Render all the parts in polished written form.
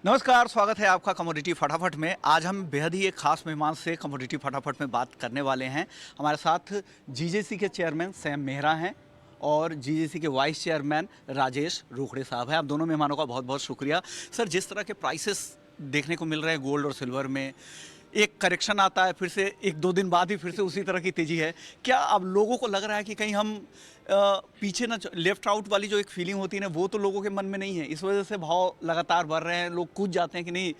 नमस्कार, स्वागत है आपका कमोडिटी फटाफट में। आज हम बेहद ही एक खास मेहमान से कमोडिटी फटाफट में बात करने वाले हैं। हमारे साथ जीजेसी के चेयरमैन सैम मेहरा हैं और जीजेसी के वाइस चेयरमैन राजेश रोकड़े साहब हैं। आप दोनों मेहमानों का बहुत बहुत शुक्रिया। सर, जिस तरह के प्राइसेस देखने को मिल रहे हैं गोल्ड और सिल्वर में, एक करेक्शन आता है, फिर से एक दो दिन बाद ही फिर से उसी तरह की तेज़ी है। क्या अब लोगों को लग रहा है कि कहीं हम पीछे ना लेफ्ट आउट वाली जो एक फीलिंग होती है ना, वो तो लोगों के मन में नहीं है? इस वजह से भाव लगातार बढ़ रहे हैं, लोग कूद जाते हैं कि नहीं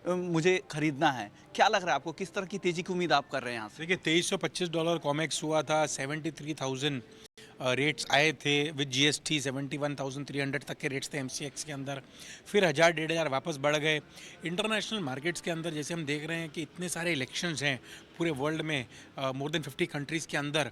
मुझे खरीदना है। क्या लग रहा है आपको, किस तरह की तेज़ी की उम्मीद आप कर रहे हैं यहाँ से? देखिए, $2325 कॉमेक्स हुआ था, 73,000 रेट्स आए थे विद जीएसटी। 71,300 तक के रेट्स थे एमसीएक्स के अंदर। फिर 1,000-1,500 वापस बढ़ गए। इंटरनेशनल मार्केट्स के अंदर जैसे हम देख रहे हैं कि इतने सारे इलेक्शंस हैं पूरे वर्ल्ड में, मोर देन 50 कंट्रीज़ के अंदर,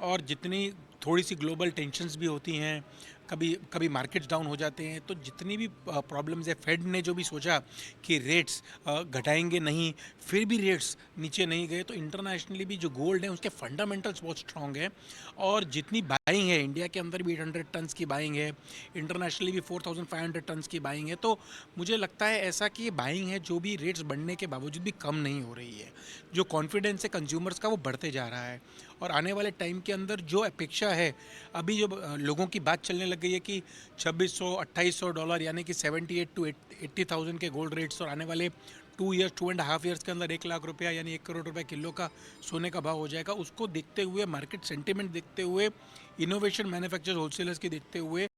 और जितनी थोड़ी सी ग्लोबल टेंशन्स भी होती हैं, कभी कभी मार्केट्स डाउन हो जाते हैं, तो जितनी भी प्रॉब्लम्स है, फेड ने जो भी सोचा कि रेट्स घटाएंगे नहीं, फिर भी रेट्स नीचे नहीं गए, तो इंटरनेशनली भी जो गोल्ड है उसके फंडामेंटल्स बहुत स्ट्रॉन्ग है। और जितनी बाइंग है, इंडिया के अंदर भी 800 टन्स की बाइंग है, इंटरनेशनली भी 4,500 टन्स की बाइंग है, तो मुझे लगता है ऐसा कि ये बाइंग है जो भी रेट्स बढ़ने के बावजूद भी कम नहीं हो रही है। जो कॉन्फिडेंस है कंज्यूमर्स का वो बढ़ते जा रहा है, और आने वाले टाइम के अंदर जो अपेक्षा है, अभी जो लोगों की बात चलने लग गई है कि $2,600-$2,800 यानी कि 78 to 80,000 के गोल्ड रेट्स, और आने वाले 2.5 ईयर्स के अंदर 1,00,000 रुपया यानी 1 करोड़ रुपए किलो का सोने का भाव हो जाएगा। उसको देखते हुए, मार्केट सेंटिमेंट देखते हुए, इनोवेशन मैन्युफैक्चरर्स होलसेलर्स की देखते हुए,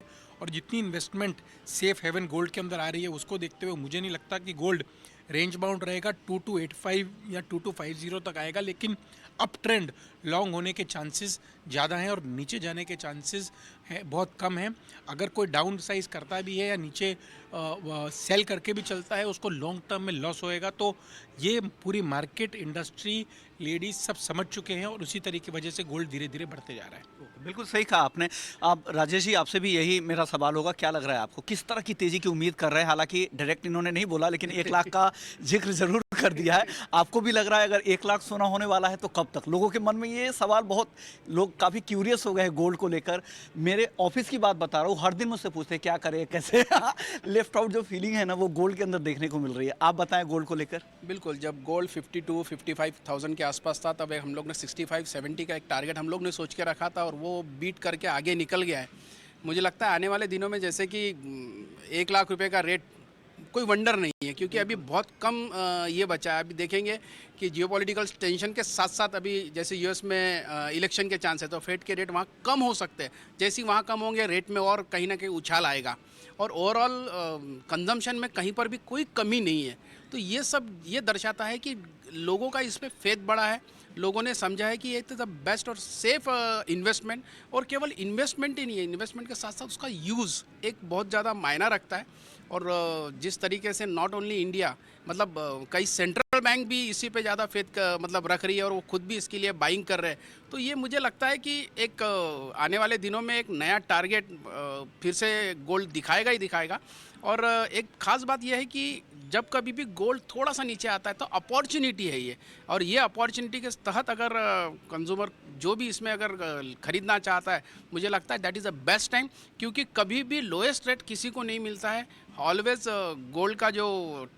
और जितनी इन्वेस्टमेंट सेफ हेवन गोल्ड के अंदर आ रही है उसको देखते हुए, मुझे नहीं लगता कि गोल्ड रेंज बाउंड रहेगा। 2285 या 2250 तक आएगा, लेकिन अप ट्रेंड लॉन्ग होने के चांसेस ज़्यादा हैं और नीचे जाने के चांसेस हैं बहुत कम हैं। अगर कोई डाउन साइज करता भी है या नीचे सेल करके भी चलता है, उसको लॉन्ग टर्म में लॉस होएगा। तो ये पूरी मार्केट, इंडस्ट्री, लेडीज सब समझ चुके हैं, और उसी तरीके की वजह से गोल्ड धीरे धीरे बढ़ते जा रहा है। बिल्कुल सही कहा आपने। आप राजेश जी, आपसे भी यही मेरा सवाल होगा, क्या लग रहा है आपको, किस तरह की तेज़ी की उम्मीद कर रहे हैं? हालांकि डायरेक्ट इन्होंने नहीं बोला, लेकिन 1,00,000 का जिक्र जरूर कर दिया है। आपको भी लग रहा है अगर 1,00,000 सोना होने वाला है तो कब तक? लोगों के मन में ये सवाल, बहुत लोग काफ़ी क्यूरियस हो गए हैं गोल्ड को लेकर। मेरे ऑफिस की बात बता रहा हूँ, हर दिन मुझसे पूछते हैं क्या करें कैसे। लेफ्ट आउट जो फीलिंग है ना, वो गोल्ड के अंदर देखने को मिल रही है। आप बताएं गोल्ड को लेकर। बिल्कुल, जब गोल्ड 52-55,000 के आसपास था, तब हम लोग ने 65-70 का एक टारगेट हम लोग ने सोच के रखा था, और वो बीट करके आगे निकल गया है। मुझे लगता है आने वाले दिनों में, जैसे कि 1,00,000 रुपए का रेट कोई वंडर नहीं है, क्योंकि अभी बहुत कम ये बचा है। अभी देखेंगे कि जियोपॉलिटिकल टेंशन के साथ साथ अभी जैसे यूएस में इलेक्शन के चांस है, तो फेड के रेट वहाँ कम हो सकते हैं। जैसे ही वहाँ कम होंगे, रेट में और कहीं ना कहीं उछाल आएगा, और ओवरऑल कंजम्पशन में कहीं पर भी कोई कमी नहीं है। तो ये सब ये दर्शाता है कि लोगों का इस पर फेथ बढ़ा है। लोगों ने समझा है कि ये तो द बेस्ट और सेफ इन्वेस्टमेंट, और केवल इन्वेस्टमेंट ही नहीं है, इन्वेस्टमेंट के साथ साथ उसका यूज़ एक बहुत ज़्यादा मायना रखता है। और जिस तरीके से नॉट ओनली इंडिया, मतलब कई सेंट्रल बैंक भी इसी पे ज़्यादा फेथ मतलब रख रही है, और वो खुद भी इसके लिए बाइंग कर रहे हैं। तो ये मुझे लगता है कि एक आने वाले दिनों में एक नया टारगेट फिर से गोल्ड दिखाएगा ही दिखाएगा। और एक ख़ास बात यह है कि जब कभी भी गोल्ड थोड़ा सा नीचे आता है तो अपॉर्चुनिटी है ये, और ये अपॉर्चुनिटी के तहत अगर कंज्यूमर जो भी इसमें अगर ख़रीदना चाहता है, मुझे लगता है that is the best time, क्योंकि कभी भी लोएस्ट रेट किसी को नहीं मिलता है। ऑलवेज गोल्ड का जो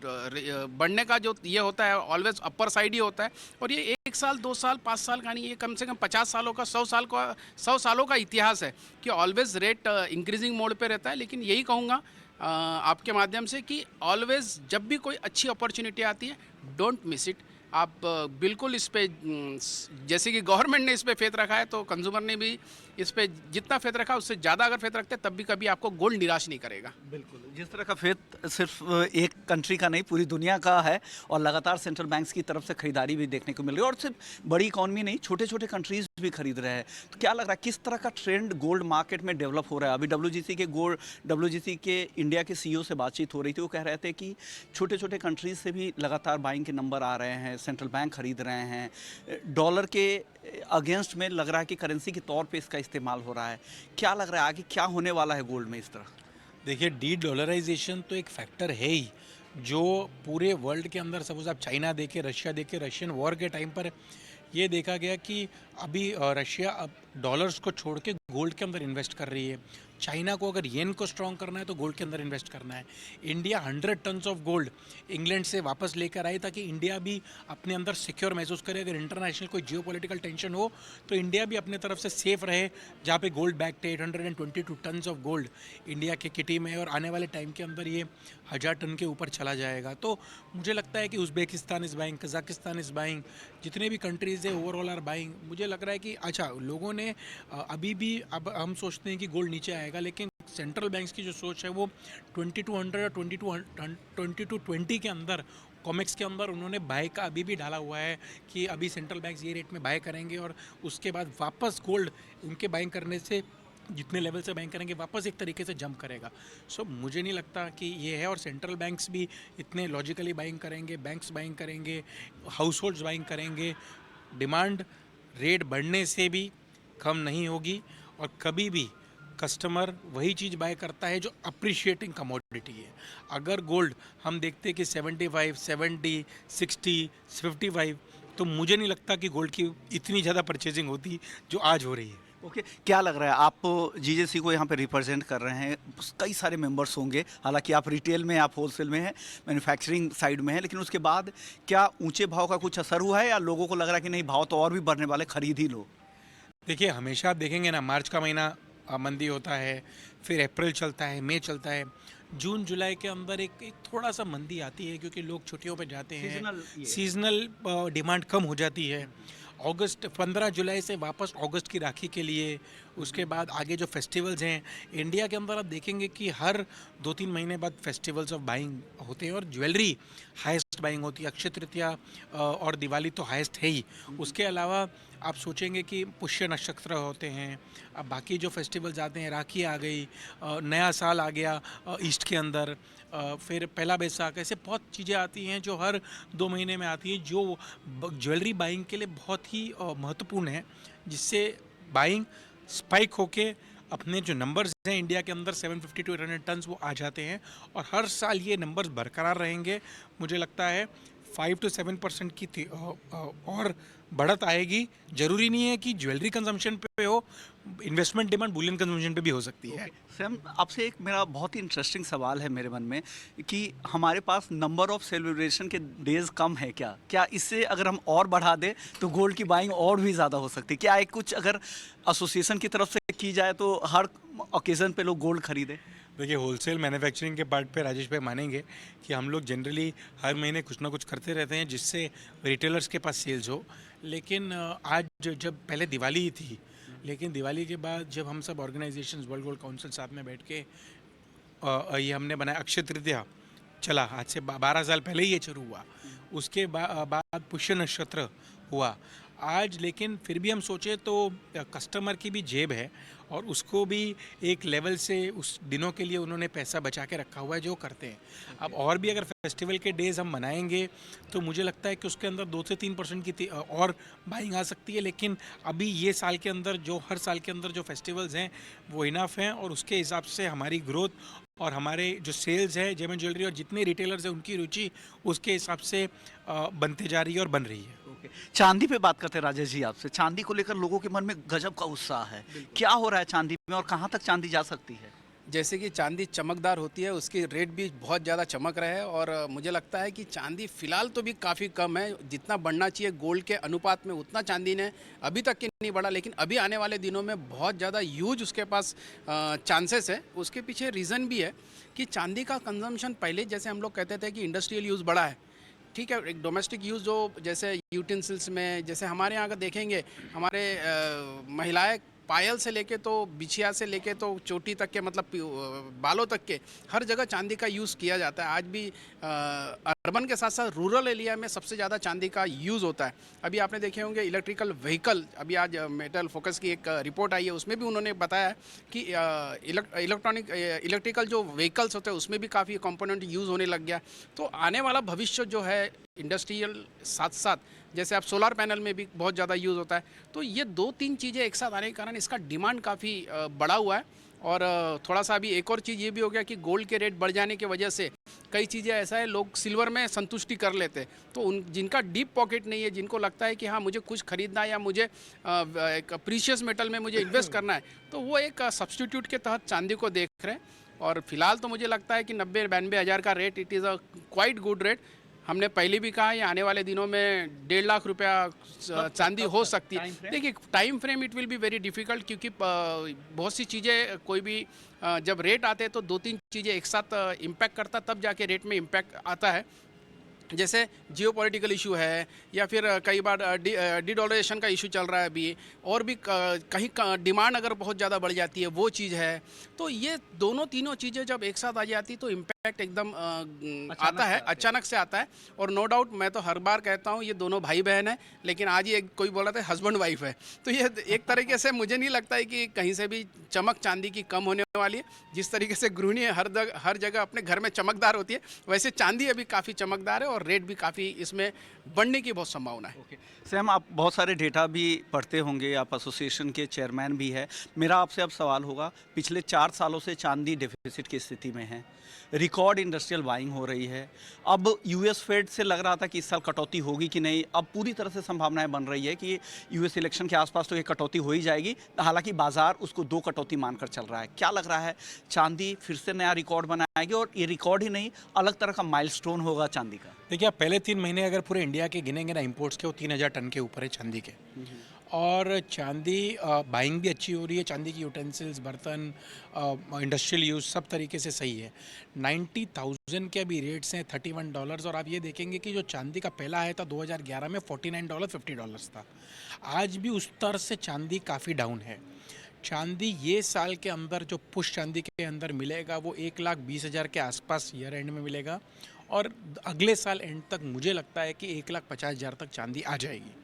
बढ़ने का जो ये होता है, ऑलवेज अपर साइड ही होता है। और ये 1 साल 2 साल 5 साल का नहीं, ये कम से कम 50 सालों का 100 सालों का इतिहास है कि ऑलवेज रेट इंक्रीजिंग मोड पे रहता है। लेकिन यही कहूँगा आपके माध्यम से कि ऑलवेज जब भी कोई अच्छी अपॉर्चुनिटी आती है, डोंट मिस इट। आप बिल्कुल इस पे जैसे कि गवर्नमेंट ने इस पे फेथ रखा है, तो कंज्यूमर ने भी इस पे जितना फेथ रखा उससे ज़्यादा अगर फेथ रखते हैं, तब भी कभी आपको गोल्ड निराश नहीं करेगा। बिल्कुल, जिस तरह का फेथ सिर्फ एक कंट्री का नहीं, पूरी दुनिया का है, और लगातार सेंट्रल बैंक्स की तरफ से खरीदारी भी देखने को मिल रही है, और सिर्फ बड़ी इकॉनमी नहीं, छोटे छोटे कंट्रीज भी खरीद रहे हैं। तो क्या लग रहा है किस तरह का ट्रेंड गोल्ड मार्केट में डेवलप हो रहा है? अभी डब्ल्यूजीसी के इंडिया के सीईओ से बातचीत हो रही थी, वो कह रहे थे कि छोटे छोटे कंट्रीज से भी लगातार बाइंग के नंबर आ रहे हैं, सेंट्रल बैंक खरीद रहे हैं। डॉलर के अगेंस्ट में लग रहा है कि करेंसी के तौर पे इसका इस्तेमाल हो रहा है। क्या लग रहा है आगे क्या होने वाला है गोल्ड में इस तरह? देखिए, डी डॉलराइजेशन तो एक फैक्टर है ही, जो पूरे वर्ल्ड के अंदर, सपोज आप चाइना देखें, रशिया देखें, रशियन वॉर के टाइम पर ये देखा गया कि अभी रशिया अब डॉलर्स को छोड़ के गोल्ड के अंदर इन्वेस्ट कर रही है। चाइना को अगर येन को स्ट्रॉन्ग करना है तो गोल्ड के अंदर इन्वेस्ट करना है। India 100 tons of gold England से वापस लेकर आए ताकि इंडिया भी अपने अंदर सिक्योर महसूस करे। अगर इंटरनेशनल कोई जियोपॉलिटिकल टेंशन हो तो इंडिया भी अपने तरफ से सेफ रहे। जहाँ पे गोल्ड बैक्ड है 822 टन्स ऑफ गोल्ड इंडिया के किटी में है और आने वाले टाइम के अंदर ये 1000 टन के ऊपर चला जाएगा। तो मुझे लगता है कि Uzbekistan is buying, Kazakhstan is buying, जितने भी कंट्रीज़ है ओवरऑल आर बाइंग। मुझे लग रहा है कि अच्छा लोगों ने अभी भी, अब हम सोचते हैं कि गोल्ड नीचे आएगा, लेकिन सेंट्रल बैंक्स की जो सोच है वो 2200 या 2220 के अंदर कॉमेक्स के अंदर उन्होंने बाय का अभी भी डाला हुआ है कि अभी सेंट्रल बैंक्स ये रेट में बाय करेंगे और उसके बाद वापस गोल्ड उनके बाइंग करने से जितने लेवल से बाइंग करेंगे वापस एक तरीके से जंप करेगा। सो मुझे नहीं लगता कि ये है। और सेंट्रल बैंक्स भी इतने लॉजिकली बाइंग करेंगे, बैंक्स बाइंग करेंगे, हाउस होल्ड्स बाइंग करेंगे। डिमांड रेट बढ़ने से भी कम नहीं होगी और कभी भी कस्टमर वही चीज़ बाय करता है जो अप्रिशिएटिंग कमोडिटी है। अगर गोल्ड हम देखते हैं कि 75, 70, 60, 55, तो मुझे नहीं लगता कि गोल्ड की इतनी ज़्यादा परचेजिंग होती जो आज हो रही है। ओके, क्या लग रहा है आप जीजेसी को यहाँ पे रिप्रेजेंट कर रहे हैं, कई सारे मेंबर्स होंगे, हालांकि आप रिटेल में, आप होलसेल में हैं, मैन्युफैक्चरिंग साइड में हैं, लेकिन उसके बाद क्या ऊंचे भाव का कुछ असर हुआ है या लोगों को लग रहा है कि नहीं भाव तो और भी बढ़ने वाले, खरीद ही लो? देखिए, हमेशा आप देखेंगे ना, मार्च का महीना मंदी होता है, फिर अप्रैल चलता है, मई चलता है, जून जुलाई के अंदर एक थोड़ा सा मंदी आती है क्योंकि लोग छुट्टियों पे जाते हैं, सीजनल डिमांड कम हो जाती है। अगस्त 15 जुलाई से वापस अगस्त की राखी के लिए, उसके बाद आगे जो फेस्टिवल्स हैं इंडिया के अंदर, आप देखेंगे कि हर 2-3 महीने बाद फेस्टिवल्स ऑफ बाइंग होते हैं और ज्वेलरी हाईएस्ट बाइंग होती है। अक्षय तृतीया और दिवाली तो हाईएस्ट है ही। उसके अलावा आप सोचेंगे कि पुष्य नक्षत्र होते हैं, अब बाकी जो फेस्टिवल्स आते हैं, राखी आ गई, नया साल आ गया ईस्ट के अंदर, फिर पहला बैसाख, ऐसे बहुत चीज़ें आती हैं जो हर 2 महीने में आती हैं जो ज्वेलरी बाइंग के लिए बहुत ही महत्वपूर्ण है, जिससे बाइंग स्पाइक होके अपने जो नंबर्स हैं इंडिया के अंदर 750 to 800 टन्स वो आ जाते हैं और हर साल ये नंबर्स बरकरार रहेंगे। मुझे लगता है 5 to 7% की और बढ़त आएगी। ज़रूरी नहीं है कि ज्वेलरी कंजम्पशन पे हो, इन्वेस्टमेंट डिमांड बुलियन कंजम्पशन पे भी हो सकती है। सैम, आपसे एक मेरा बहुत ही इंटरेस्टिंग सवाल है मेरे मन में कि हमारे पास नंबर ऑफ सेलिब्रेशन के डेज कम है क्या? क्या इससे अगर हम और बढ़ा दें तो गोल्ड की बाइंग और भी ज़्यादा हो सकती है? क्या एक कुछ अगर एसोसिएशन की तरफ से की जाए तो हर ओकेज़न पे लोग गोल्ड खरीदें? देखिए, होलसेल मैन्युफैक्चरिंग के पार्ट पे राजेश भाई मानेंगे कि हम लोग जनरली हर महीने कुछ ना कुछ करते रहते हैं जिससे रिटेलर्स के पास सेल्स हो। लेकिन आज जब पहले दिवाली ही थी, लेकिन दिवाली के बाद जब हम सब ऑर्गेनाइजेशंस वर्ल्ड गोल्ड काउंसिल साथ में बैठ के ये हमने बनाया, अक्षय तृतीया चला, आज से 12 साल पहले ही ये शुरू हुआ, उसके बाद पुष्य नक्षत्र हुआ आज। लेकिन फिर भी हम सोचे तो कस्टमर की भी जेब है और उसको भी एक लेवल से उस दिनों के लिए उन्होंने पैसा बचा के रखा हुआ है जो करते हैं। अब और भी अगर फेस्टिवल के डेज हम मनाएंगे तो मुझे लगता है कि उसके अंदर 2 से 3% की और बाइंग आ सकती है। लेकिन अभी ये साल के अंदर जो हर साल के अंदर जो फेस्टिवल्स हैं वो इनफ हैं और उसके हिसाब से हमारी ग्रोथ और हमारे जो सेल्स है जेम एंड ज्वेलरी और जितने रिटेलर्स हैं उनकी रुचि उसके हिसाब से बनते जा रही है और बन रही है। चांदी पे बात करते हैं राजेश जी आपसे। चांदी को लेकर लोगों के मन में गजब का उत्साह है, क्या हो रहा है चांदी में और कहाँ तक चांदी जा सकती है? जैसे कि चांदी चमकदार होती है, उसकी रेट भी बहुत ज़्यादा चमक रहा है और मुझे लगता है कि चांदी फ़िलहाल तो भी काफ़ी कम है। जितना बढ़ना चाहिए गोल्ड के अनुपात में उतना चांदी ने अभी तक की नहीं बढ़ा, लेकिन अभी आने वाले दिनों में बहुत ज़्यादा यूज उसके पास चांसेस है। उसके पीछे रीज़न भी है कि चांदी का कंजम्पशन पहले जैसे हम लोग कहते थे कि इंडस्ट्रियल यूज़ बढ़ा है, ठीक है, एक डोमेस्टिक यूज़ जो जैसे यूटेंसिल्स में, जैसे हमारे यहाँ अगर देखेंगे हमारे महिलाएं पायल से लेके तो बिछिया से लेके तो चोटी तक के, मतलब बालों तक के हर जगह चांदी का यूज़ किया जाता है। आज भी अर्बन के साथ साथ रूरल एरिया में सबसे ज़्यादा चांदी का यूज़ होता है। अभी आपने देखे होंगे इलेक्ट्रिकल व्हीकल, अभी आज मेटल फोकस की एक रिपोर्ट आई है, उसमें भी उन्होंने बताया कि इलेक्ट्रिकल जो व्हीकल्स होते हैं उसमें भी काफ़ी कंपोनेंट यूज़ होने लग गया। तो आने वाला भविष्य जो है इंडस्ट्रियल साथ साथ, जैसे आप सोलार पैनल में भी बहुत ज़्यादा यूज़ होता है, तो ये 2-3 चीज़ें एक साथ आने के कारण इसका डिमांड काफ़ी बढ़ा हुआ है और थोड़ा सा अभी एक और चीज़ ये भी हो गया कि गोल्ड के रेट बढ़ जाने की वजह से कई चीज़ें ऐसा है, लोग सिल्वर में संतुष्टि कर लेते हैं। तो उन जिनका डीप पॉकेट नहीं है, जिनको लगता है कि हाँ मुझे कुछ खरीदना है या मुझे एक प्रीशियस मेटल में मुझे इन्वेस्ट करना है, तो वो एक सब्स्टिट्यूट के तहत चांदी को देख रहे हैं। और फिलहाल तो मुझे लगता है कि 90-92 हज़ार का rate it is a quite good rate. हमने पहले भी कहा है आने वाले दिनों में 1.5 लाख रुपया चांदी हो सकती है। देखिए time frame it will be very difficult, क्योंकि बहुत सी चीज़ें कोई भी जब रेट आते हैं तो 2-3 चीज़ें एक साथ इम्पैक्ट करता, तब जाके रेट में इम्पैक्ट आता है। जैसे जियोपॉलिटिकल इशू है, या फिर कई बार डीडॉलराइजेशन का इशू चल रहा है अभी, और भी कहीं डिमांड अगर बहुत ज़्यादा बढ़ जाती है वो चीज़ है। तो ये दोनों तीनों चीज़ें जब एक साथ आ जाती तो इम्पैक्ट एकदम आता है, अचानक से आता है। और नो डाउट मैं तो हर बार कहता हूँ ये दोनों भाई बहन है, लेकिन आज ही कोई बोला था हस्बैंड वाइफ है। तो ये एक तरीके से मुझे नहीं लगता है कि कहीं से भी चमक चांदी की कम होने वाली है। जिस तरीके से गृहिणी हर जगह अपने घर में चमकदार होती है, वैसे चांदी अभी काफ़ी चमकदार है और रेट भी काफ़ी इसमें बढ़ने की बहुत संभावना है। ओके सैम, आप बहुत सारे डेटा भी पढ़ते होंगे, आप एसोसिएशन के चेयरमैन भी है। मेरा आपसे अब सवाल होगा, पिछले 4 सालों से चांदी डेफिसिट की स्थिति में है, रिकॉर्ड इंडस्ट्रियल बाइंग हो रही है। अब यूएस फेड से लग रहा था कि इस साल कटौती होगी कि नहीं, अब पूरी तरह से संभावनाएं बन रही है कि यूएस इलेक्शन के आसपास तो ये कटौती हो ही जाएगी। हालांकि बाजार उसको 2 कटौती मानकर चल रहा है। क्या लग रहा है, चांदी फिर से नया रिकॉर्ड बनाएगी और ये रिकॉर्ड ही नहीं, अलग तरह का माइलस्टोन होगा चांदी का? देखिए, आप पहले 3 महीने अगर पूरे इंडिया के गिनेंगे ना इंपोर्ट्स के, वो 3000 टन के ऊपर है चांदी के। और चांदी बाइंग भी अच्छी हो रही है, चांदी की यूटेंसिल्स, बर्तन, इंडस्ट्रियल यूज़ सब तरीके से सही है। 90,000 के अभी रेट्स हैं, $31। और आप ये देखेंगे कि जो चांदी का पहला आया था 2011 में $49, $50 था। आज भी उस तरह से चांदी काफ़ी डाउन है। चांदी ये साल के अंदर जो पुश चांदी के अंदर मिलेगा वो 1,20,000 के आसपास ईयर एंड में मिलेगा। और अगले साल एंड तक मुझे लगता है कि 1,50,000 तक चांदी आ जाएगी।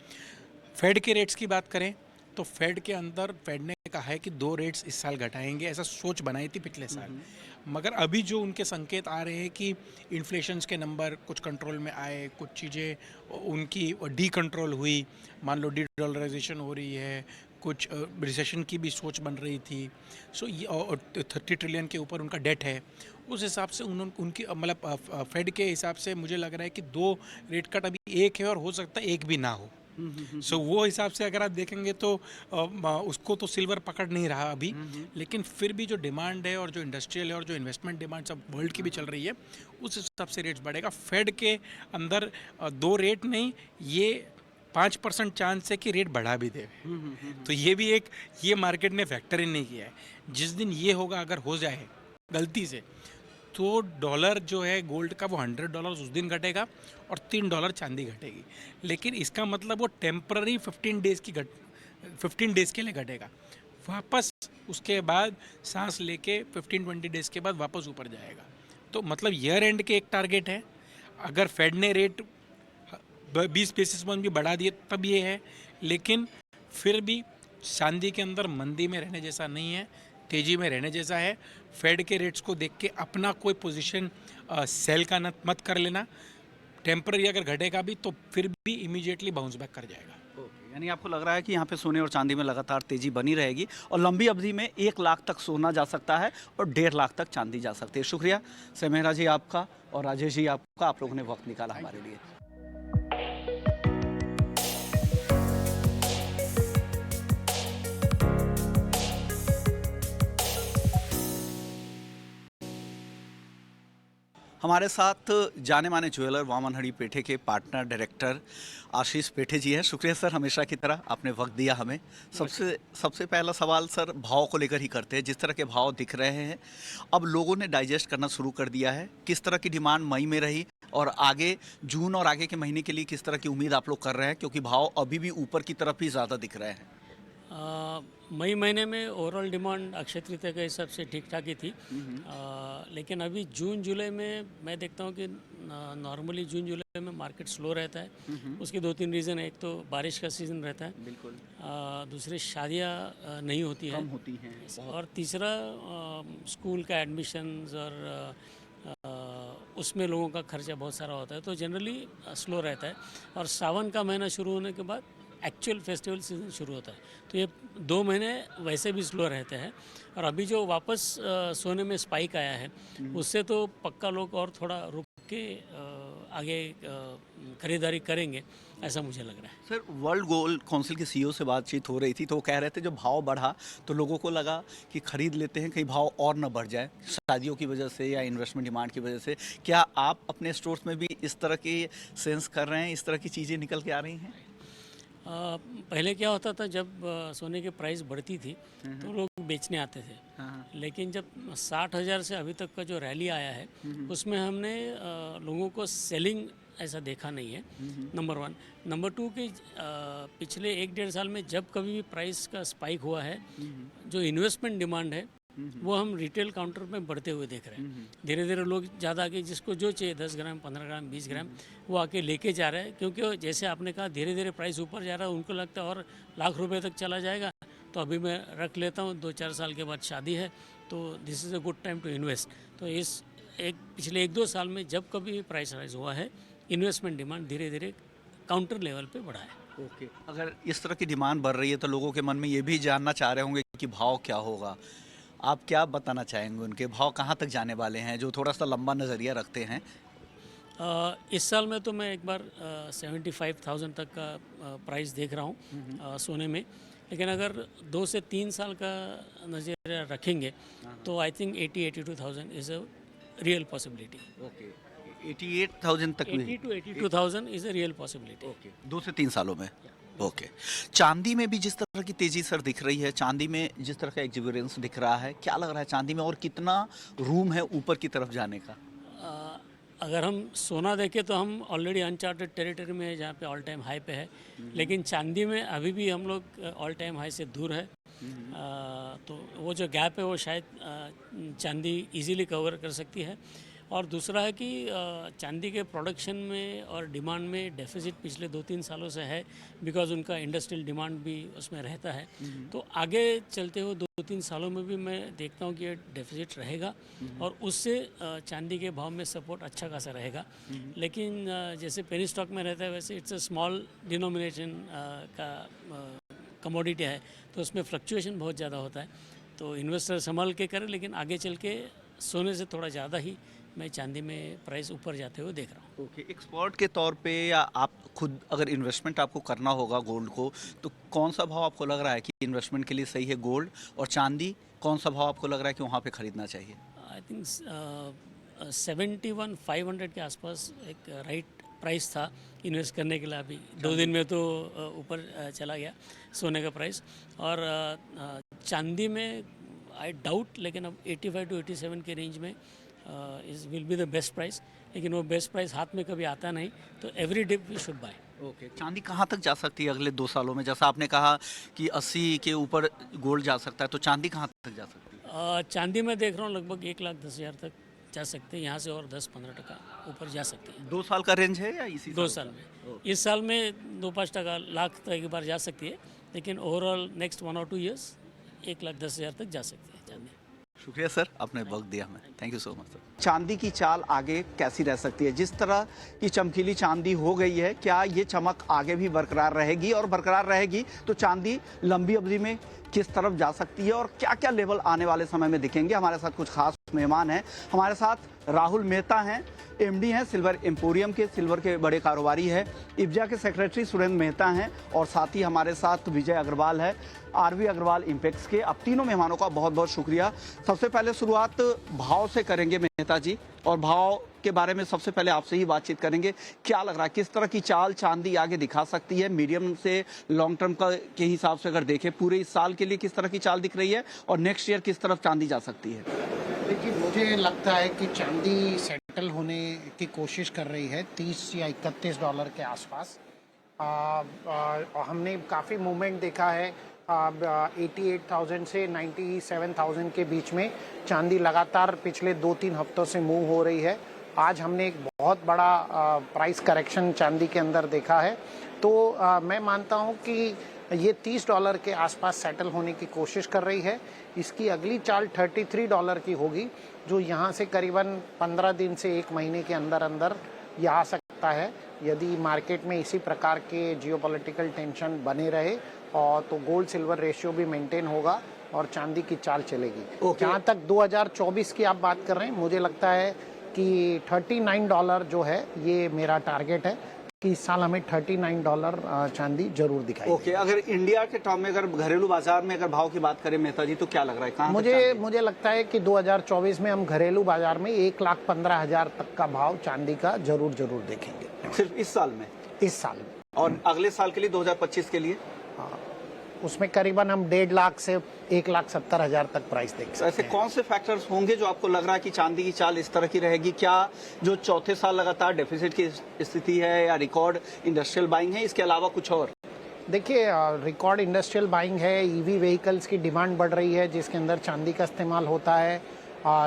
फेड के रेट्स की बात करें तो फेड के अंदर फेड ने कहा है कि 2 रेट्स इस साल घटाएंगे, ऐसा सोच बनाई थी पिछले साल। मगर अभी जो उनके संकेत आ रहे हैं कि इन्फ्लेशंस के नंबर कुछ कंट्रोल में आए, कुछ चीज़ें उनकी डी कंट्रोल हुई, मान लो डी डॉलराइजेशन हो रही है, कुछ रिसेशन की भी सोच बन रही थी। सो ये 30 ट्रिलियन के ऊपर उनका डेट है। उस हिसाब से उनकी मतलब फेड के हिसाब से मुझे लग रहा है कि 2 रेट कट अभी एक है और हो सकता है एक भी ना हो। सो वो हिसाब से अगर आप देखेंगे तो उसको तो सिल्वर पकड़ नहीं रहा अभी, लेकिन फिर भी जो डिमांड है और जो इंडस्ट्रियल है और जो इन्वेस्टमेंट डिमांड सब वर्ल्ड की भी चल रही है, उस हिसाब से रेट्स बढ़ेगा। फेड के अंदर 2 रेट नहीं, ये 5% चांस है कि रेट बढ़ा भी दे। तो ये भी एक ये मार्केट ने फैक्टर इन नहीं किया है। जिस दिन ये होगा, अगर हो जाए गलती से, तो डॉलर जो है गोल्ड का वो $100 उस दिन घटेगा और $3 चांदी घटेगी। लेकिन इसका मतलब वो टेम्पररी 15 डेज़ के लिए घटेगा, वापस उसके बाद सांस लेके 15-20 डेज़ के बाद वापस ऊपर जाएगा। तो मतलब ईयर एंड के एक टारगेट है। अगर फेड ने रेट 20 बेसिस पॉइंट भी बढ़ा दिए तब ये है, लेकिन फिर भी चांदी के अंदर मंदी में रहने जैसा नहीं है, तेज़ी में रहने जैसा है। फेड के रेट्स को देख के अपना कोई पोजीशन सेल का मत कर लेना। टेम्पररी अगर घटेगा भी तो फिर भी इमीडिएटली बाउंस बैक कर जाएगा। यानी आपको लग रहा है कि यहाँ पे सोने और चांदी में लगातार तेजी बनी रहेगी और लंबी अवधि में 1 लाख तक सोना जा सकता है और 1.5 लाख तक चांदी जा सकती है। शुक्रिया समेरा जी आपका और राजेश जी आपका, आप लोगों ने वक्त निकाला हमारे लिए। हमारे साथ जाने माने ज्वेलर वामनहड़ी पेठे के पार्टनर डायरेक्टर आशीष पेठे जी हैं। शुक्रिया सर, हमेशा की तरह आपने वक्त दिया हमें। सबसे पहला सवाल सर भाव को लेकर ही करते हैं। जिस तरह के भाव दिख रहे हैं, अब लोगों ने डाइजेस्ट करना शुरू कर दिया है। किस तरह की डिमांड मई में रही और आगे जून और आगे के महीने के लिए किस तरह की उम्मीद आप लोग कर रहे हैं, क्योंकि भाव अभी भी ऊपर की तरफ ही ज़्यादा दिख रहे हैं? मई महीने में ओवरऑल डिमांड अक्षय तृतीया के हिसाब से ठीक ठाक ही थी। लेकिन अभी जून जुलाई में मैं देखता हूँ कि नॉर्मली जून जुलाई में मार्केट स्लो रहता है। उसके 2-3 रीज़न है। एक तो बारिश का सीज़न रहता है, बिल्कुल। दूसरी शादियाँ नहीं होती हैं, कम होती हैं, और तीसरा स्कूल का एडमिशन्स और उसमें लोगों का खर्चा बहुत सारा होता है, तो जनरली स्लो रहता है। और सावन का महीना शुरू होने के बाद एक्चुअल फेस्टिवल सीजन शुरू होता है। तो ये 2 महीने वैसे भी स्लो रहते हैं और अभी जो वापस सोने में स्पाइक आया है उससे तो पक्का लोग और थोड़ा रुक के आगे खरीदारी करेंगे, ऐसा मुझे लग रहा है। सर, वर्ल्ड गोल्ड काउंसिल के सीईओ से बातचीत हो रही थी तो वो कह रहे थे जब भाव बढ़ा तो लोगों को लगा कि खरीद लेते हैं, कहीं भाव और न बढ़ जाए शादियों की वजह से या इन्वेस्टमेंट डिमांड की वजह से। क्या आप अपने स्टोर्स में भी इस तरह के सेंस कर रहे हैं, इस तरह की चीज़ें निकल के आ रही हैं? पहले क्या होता था, जब सोने की प्राइस बढ़ती थी तो लोग बेचने आते थे, लेकिन जब 60,000 से अभी तक का जो रैली आया है उसमें हमने लोगों को सेलिंग ऐसा देखा नहीं है, नंबर 1। नंबर 2 कि पिछले 1-1.5 साल में जब कभी भी प्राइस का स्पाइक हुआ है, जो इन्वेस्टमेंट डिमांड है वो हम रिटेल काउंटर में बढ़ते हुए देख रहे हैं। धीरे धीरे लोग ज़्यादा आके जिसको जो चाहिए 10 ग्राम, 15 ग्राम, 20 ग्राम वो आके लेके जा रहे हैं, क्योंकि जैसे आपने कहा धीरे धीरे प्राइस ऊपर जा रहा है, उनको लगता है और लाख रुपए तक चला जाएगा तो अभी मैं रख लेता हूँ, 2-4 साल के बाद शादी है तो this is a good time to invest. तो इस पिछले 1-2 साल में जब कभी प्राइस राइज हुआ है, इन्वेस्टमेंट डिमांड धीरे धीरे काउंटर लेवल पे बढ़ा है। ओके, अगर इस तरह की डिमांड बढ़ रही है तो लोगों के मन में ये भी जानना चाह रहे होंगे कि भाव क्या होगा। आप क्या बताना चाहेंगे, उनके भाव कहाँ तक जाने वाले हैं, जो थोड़ा सा लंबा नज़रिया रखते हैं? इस साल में तो मैं एक बार 75,000 तक का प्राइस देख रहा हूँ सोने में, लेकिन अगर 2 से 3 साल का नज़रिया रखेंगे तो I think 80,000-82,000 is a real possibility. Okay, 88,000 तक भी? 80 to 82,000 is a real possibility. Okay, 2 से 3 सालों में। ओके, चांदी में भी जिस तरह की तेजी सर दिख रही है, चांदी में जिस तरह का एग्जीबिशंस दिख रहा है, क्या लग रहा है चांदी में और कितना रूम है ऊपर की तरफ जाने का? अगर हम सोना देखें तो हम ऑलरेडी अनचार्टेड टेरिटरी में है जहाँ पे ऑल टाइम हाई पे है, लेकिन चांदी में अभी भी हम लोग ऑल टाइम हाई से दूर है। तो वो जो गैप है वो शायद चांदी इजीली कवर कर सकती है। और दूसरा है कि चांदी के प्रोडक्शन में और डिमांड में डेफिसिट पिछले 2-3 सालों से है, बिकॉज उनका इंडस्ट्रियल डिमांड भी उसमें रहता है। तो आगे चलते हुए 2-3 सालों में भी मैं देखता हूँ कि ये डेफिसिट रहेगा और उससे चांदी के भाव में सपोर्ट अच्छा खासा रहेगा। लेकिन जैसे पेनी स्टॉक में रहता है वैसे इट्स अ स्मॉल डिनोमिनेशन का कमोडिटी है, तो उसमें फ्लक्चुएशन बहुत ज़्यादा होता है, तो इन्वेस्टर संभाल के करें। लेकिन आगे चल के सोने से थोड़ा ज़्यादा ही मैं चांदी में प्राइस ऊपर जाते हुए देख रहा हूँ। ओके, एक्सपोर्ट के तौर पे या आप खुद अगर इन्वेस्टमेंट आपको करना होगा गोल्ड को, तो कौन सा भाव आपको लग रहा है कि इन्वेस्टमेंट के लिए सही है गोल्ड, और चांदी कौन सा भाव आपको लग रहा है कि वहाँ पे खरीदना चाहिए? आई थिंक 71,500 के आसपास एक राइट प्राइस था इन्वेस्ट करने के लिए। अभी 2 दिन में तो ऊपर चला गया सोने का प्राइस। और चांदी में आई डाउट, लेकिन अब 85 to 87 के रेंज में is will be the best price. लेकिन वो बेस्ट प्राइस हाथ में कभी आता नहीं, तो every day we should buy. Okay, चांदी कहाँ तक जा सकती है अगले 2 सालों में? जैसा आपने कहा कि 80 के ऊपर गोल्ड जा सकता है, तो चांदी कहाँ तक जा सकती है? चांदी में देख रहा हूँ लगभग 1,10,000 तक जा सकते हैं, यहाँ से और 10-15% ऊपर जा सकती है। 2 साल का रेंज है या इसी 2 साल में? इस साल में 2-5% लाख तक एक बार जा सकती है, लेकिन ओवरऑल नेक्स्ट 1 or 2 ईयर्स 1,10,000 तक जा सकती है चांदी। शुक्रिया सर, आपने वक्त दिया हमें। Thank you so much sir. चांदी की चाल आगे कैसी रह सकती है? जिस तरह की चमकीली चांदी हो गई है, क्या ये चमक आगे भी बरकरार रहेगी? और बरकरार रहेगी तो चांदी लंबी अवधि में किस तरफ जा सकती है और क्या क्या लेवल आने वाले समय में दिखेंगे? हमारे साथ कुछ खास मेहमान हैं। हमारे साथ राहुल मेहता हैं, एमडी हैं सिल्वर एम्पोरियम के, सिल्वर के बड़े कारोबारी है। इब्जा के सेक्रेटरी सुरेंद्र मेहता हैं, और साथ ही हमारे साथ विजय अग्रवाल है, आरवी अग्रवाल इंपेक्स के। अब तीनों मेहमानों का बहुत बहुत शुक्रिया। सबसे पहले शुरुआत भाव से करेंगे मेहता जी, और भाव के बारे में सबसे पहले आपसे ही बातचीत करेंगे। क्या लग रहा है, किस तरह की चाल चांदी आगे दिखा सकती है? मीडियम से लॉन्ग टर्म का के हिसाब से अगर देखें, पूरे इस साल के लिए किस तरह की चाल दिख रही है, और नेक्स्ट ईयर किस तरफ चांदी जा सकती है? देखिए, मुझे लगता है कि चांदी सेटल होने की कोशिश कर रही है 30 या $31 के आसपास। हमने काफ़ी मूवमेंट देखा है 88,000 से 97,000 के बीच में चांदी लगातार पिछले 2-3 हफ्तों से मूव हो रही है। आज हमने एक बहुत बड़ा प्राइस करेक्शन चांदी के अंदर देखा है, तो मैं मानता हूं कि ये $30 के आसपास सेटल होने की कोशिश कर रही है। इसकी अगली चाल $33 की होगी, जो यहाँ से करीबन 15 दिन से 1 महीने के अंदर अंदर ये आ सकता है। यदि मार्केट में इसी प्रकार के जियोपॉलिटिकल टेंशन बने रहे और तो गोल्ड सिल्वर रेशियो भी मेंटेन होगा और चांदी की चाल चलेगी। जहाँ तक 2024 की आप बात कर रहे हैं, मुझे लगता है कि $39 जो है ये मेरा टारगेट है कि इस साल हमें $39 चांदी जरूर दिखाई ओके, अगर इंडिया के टर्म में, अगर घरेलू बाजार में अगर भाव की बात करें मेहता जी, तो क्या लग रहा है, कहाँ मुझे लगता है कि 2024 में हम घरेलू बाजार में 1,15,000 तक का भाव चांदी का जरूर देखेंगे। सिर्फ इस साल में? इस साल में। और अगले साल के लिए 2025 के लिए? उसमें करीबन हम 1.5 लाख से 1,70,000 तक प्राइस देख सकते हैं। ऐसे कौन से फैक्टर्स होंगे जो आपको लग रहा है कि चांदी की चाल इस तरह की रहेगी? क्या जो चौथे साल लगातार डेफिसिट की स्थिति है या रिकॉर्ड इंडस्ट्रियल बाइंग है, इसके अलावा कुछ और? देखिए, रिकॉर्ड इंडस्ट्रियल बाइंग है, ईवी व्हीकल्स की डिमांड बढ़ रही है जिसके अंदर चांदी का इस्तेमाल होता है।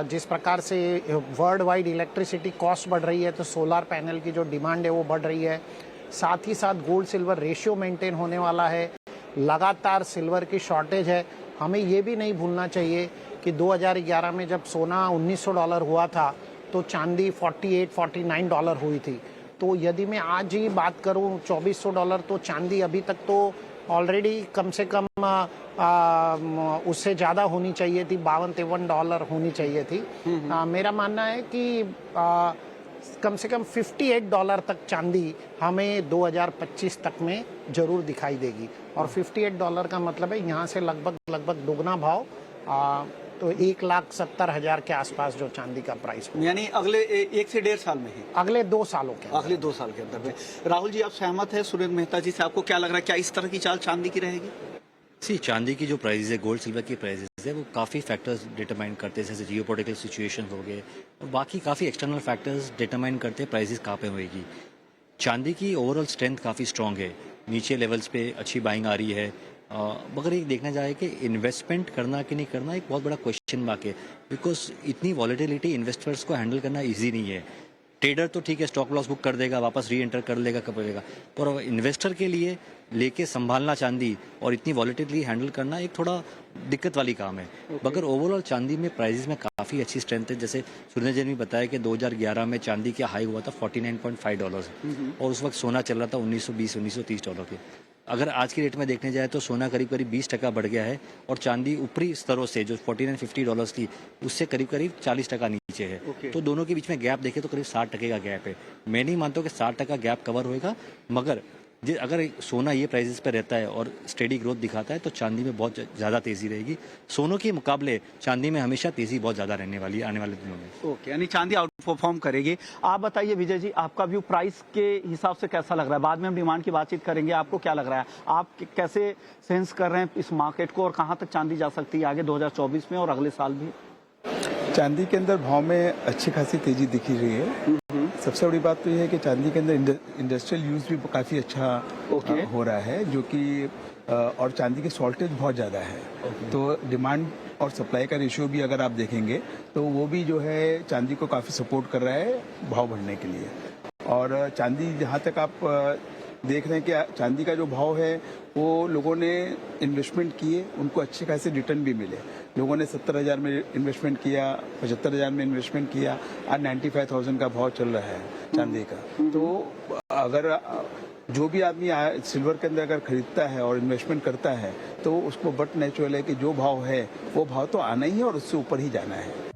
जिस प्रकार से वर्ल्ड वाइड इलेक्ट्रिसिटी कॉस्ट बढ़ रही है तो सोलर पैनल की जो डिमांड है वो बढ़ रही है। साथ ही साथ गोल्ड सिल्वर रेशियो मेंटेन होने वाला है, लगातार सिल्वर की शॉर्टेज है। हमें ये भी नहीं भूलना चाहिए कि 2011 में जब सोना $1,900 हुआ था तो चांदी $48-49 हुई थी। तो यदि मैं आज ही बात करूं $2,400, तो चांदी अभी तक तो ऑलरेडी कम से कम उससे ज़्यादा होनी चाहिए थी, $52-53 होनी चाहिए थी। मेरा मानना है कि कम से कम $58 तक चांदी हमें 2025 तक में जरूर दिखाई देगी। और $58 का मतलब है यहाँ से लगभग दुगना भाव, तो 1,70,000 के आसपास जो चांदी का प्राइस हो, यानी अगले 1 से 1.5 साल में ही, अगले 2 सालों के अगले 2 साल के अंदर में। राहुल जी, आप सहमत है सुरेंद्र मेहता जी से? आपको क्या लग रहा है, क्या इस तरह की चाल चांदी की रहेगी? चांदी की जो प्राइस है, गोल्ड सिल्वर की प्राइसेस है, वो काफ़ी फैक्टर्स डिटरमाइन करते हैं, जैसे जियोपॉलिटिकल सिचुएशन हो गए और बाकी काफ़ी एक्सटर्नल फैक्टर्स डिटरमाइन करते हैं प्राइसेस कहाँ पे होएगी। चांदी की ओवरऑल स्ट्रेंथ काफ़ी स्ट्रॉन्ग है, नीचे लेवल्स पे अच्छी बाइंग आ रही है। मगर ये देखना जाए कि इन्वेस्टमेंट करना कि नहीं करना एक बहुत बड़ा क्वेश्चन मार्क है, बिकॉज इतनी वॉलेटिलिटी इन्वेस्टर्स को हैंडल करना ईजी नहीं है। ट्रेडर तो ठीक है, स्टॉक लॉस बुक कर देगा, वापस री एंटर कर लेगा, कब लेगा, पर इन्वेस्टर के लिए लेके संभालना चांदी और इतनी वॉलेटिलिटी हैंडल करना एक थोड़ा दिक्कत वाली काम है। मगर ओवरऑल चांदी में प्राइसेस में काफ़ी अच्छी स्ट्रेंथ है। जैसे सुरेंद्र जी ने बताया कि 2011 में चांदी का हाई हुआ था $49.5 और उस वक्त सोना चल रहा था $1,920-1,930 के। अगर आज की रेट में देखने जाए तो सोना करीब 20% बढ़ गया है और चांदी ऊपरी स्तरों से जो $49-50 थी उससे करीब 40% नीचे है। तो दोनों के बीच में गैप देखें तो करीब 60% का गैप है। मैं नहीं मानता कि 60% गैप कवर होएगा, मगर अगर सोना ये प्राइसेस पे रहता है और स्टेडी ग्रोथ दिखाता है तो चांदी में बहुत ज़्यादा तेज़ी रहेगी। सोनों के मुकाबले चांदी में हमेशा तेज़ी बहुत ज़्यादा रहने वाली है आने वाले दिनों में। ओके, यानी चांदी आउट परफॉर्म करेगी। आप बताइए विजय जी, आपका व्यू प्राइस के हिसाब से कैसा लग रहा है? बाद में हम डिमांड की बातचीत करेंगे। आपको क्या लग रहा है, आप कैसे सेंस कर रहे हैं इस मार्केट को और कहाँ तक चांदी जा सकती है आगे 2024 में और अगले साल भी? चांदी के अंदर भाव में अच्छी खासी तेजी दिख रही है। सबसे बड़ी बात तो ये है कि चांदी के अंदर इंडस्ट्रियल यूज भी काफी अच्छा हो रहा है, जो कि और चांदी की सॉल्टेज बहुत ज़्यादा है। तो डिमांड और सप्लाई का रेशियो भी अगर आप देखेंगे तो वो भी जो है चांदी को काफ़ी सपोर्ट कर रहा है भाव बढ़ने के लिए। और चांदी जहाँ तक आप देख रहे हैं कि चांदी का जो भाव है वो लोगों ने इन्वेस्टमेंट किए, उनको अच्छे खासे रिटर्न भी मिले। लोगों ने 70,000 में इन्वेस्टमेंट किया, 75,000 में इन्वेस्टमेंट किया, आज 95,000 का भाव चल रहा है चांदी का। तो अगर जो भी आदमी सिल्वर के अंदर अगर खरीदता है और इन्वेस्टमेंट करता है तो उसको बट नेचुरल है कि जो भाव है वो भाव तो आना ही है और उससे ऊपर ही जाना है।